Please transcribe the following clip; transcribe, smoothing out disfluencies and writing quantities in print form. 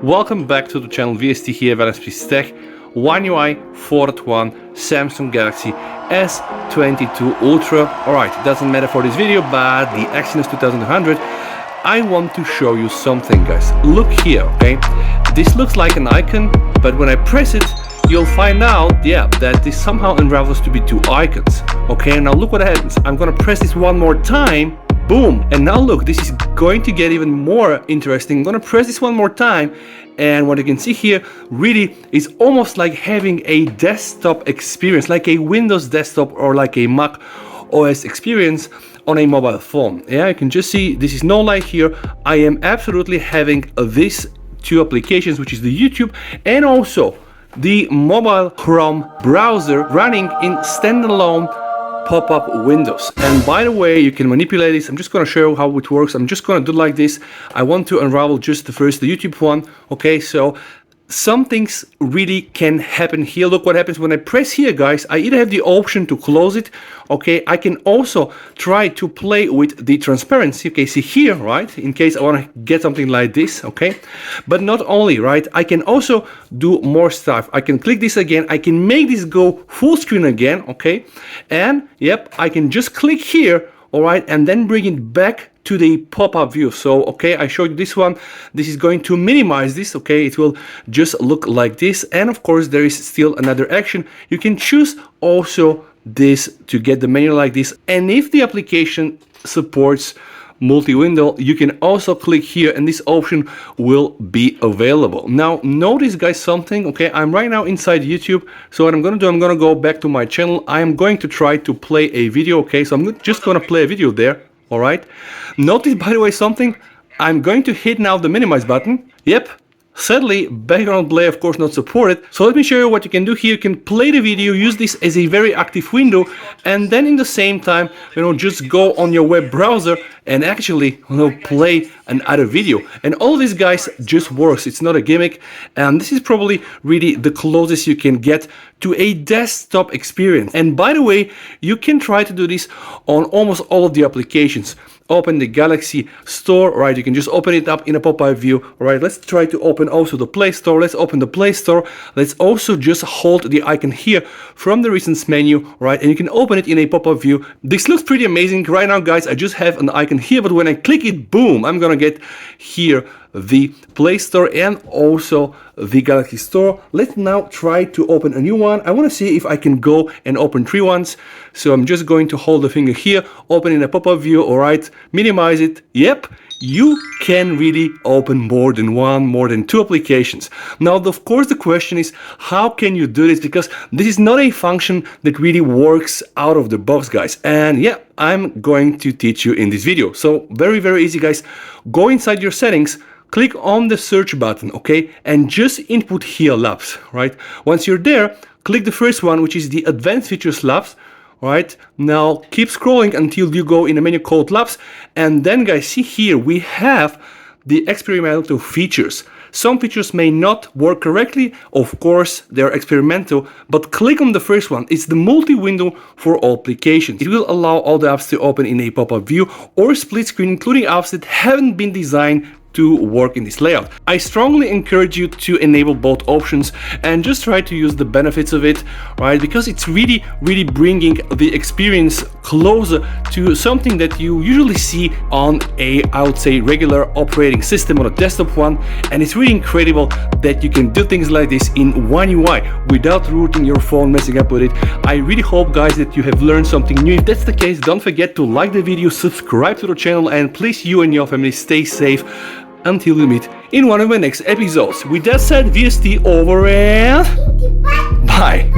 Welcome back to the channel. VST here, Valens Tech. One UI 4.1 Samsung Galaxy S22 Ultra. Alright, it doesn't matter for this video, but the Exynos 2100. I want to show you something, guys. Look here, okay? This looks like an icon, but when I press it, you'll find out, that this somehow unravels to be two icons. Okay, now look what happens. I'm gonna press this one more time. Boom! And now look, this is going to get even more interesting. I'm gonna press this one more time, and what you can see here really is almost like having a desktop experience, like a Windows desktop or like a Mac OS experience on a mobile phone. Yeah, you can just see this is no light here. I am absolutely having these two applications, which is the YouTube and also the mobile Chrome browser running in standalone pop-up windows. And by the way, you can manipulate this. I'm just going to show you how it works. I'm just going to do like this. I want to unravel just the YouTube one. Okay, so some things really can happen here. Look what happens when I press here, guys. I either have the option to close it. Okay, I can also try to play with the transparency. Okay, see here, right? In case I want to get something like this, okay? But not only, right? I can also do more stuff. I can click this again. I can make this go full screen again, okay? And yep, I can just click here, all right? And then bring it back to the pop-up view. So okay, I showed you this one. This is going to minimize this. Okay, it will just look like this. And of course there is still another action. You can choose also this to get the menu like this, and if the application supports multi-window, you can also click here and this option will be available. Now notice, guys, something. Okay, I'm right now inside YouTube, so what I'm gonna do, I'm gonna go back to my channel. I am going to try to play a video. Okay, so I'm just gonna play a video there. All right, notice, by the way, something. I'm going to hit now the minimize button. Yep, sadly background play of course not supported. So let me show you what you can do here. You can play the video, use this as a very active window, and then in the same time, just go on your web browser and actually play another video. And all this, guys, just works. It's not a gimmick, and this is probably really the closest you can get to a desktop experience. And by the way, you can try to do this on almost all of the applications. Open the Galaxy Store, right? You can just open it up in a pop-up view. All right, let's try to open also the Play Store. Let's open the Play Store. Let's also just hold the icon here from the recents menu, right? And you can open it in a pop-up view. This looks pretty amazing. Right now, guys, I just have an icon here, but when I click it, boom, I'm gonna get here the Play Store and also the Galaxy Store. Let's now try to open a new one. I want to see if I can go and open three ones. So I'm just going to hold the finger here, open in a pop-up view. All right, minimize it. Yep, you can really open more than one, more than two applications. Now, of course, the question is, how can you do this? Because this is not a function that really works out of the box, guys. And yeah, I'm going to teach you in this video. So very, very easy, guys. Go inside your settings, click on the search button, okay, and just input here labs, right? Once you're there, click the first one, which is the advanced features labs. Right, now keep scrolling until you go in a menu called labs, and then, guys, see here we have the experimental features. Some features may not work correctly, of course they're experimental, but click on the first one. It's the multi-window for all applications. It will allow all the apps to open in a pop-up view or split screen, including apps that haven't been designed to work in this layout. I strongly encourage you to enable both options and just try to use the benefits of it, right? Because it's really bringing the experience closer to something that you usually see on a, I would say, regular operating system on a desktop one. And it's really incredible that you can do things like this in One UI without rooting your phone, messing up with it. I really hope, guys, that you have learned something new. If that's the case, don't forget to like the video, subscribe to the channel, and please, you and your family stay safe until we meet in one of my next episodes. With that said, VST over and bye.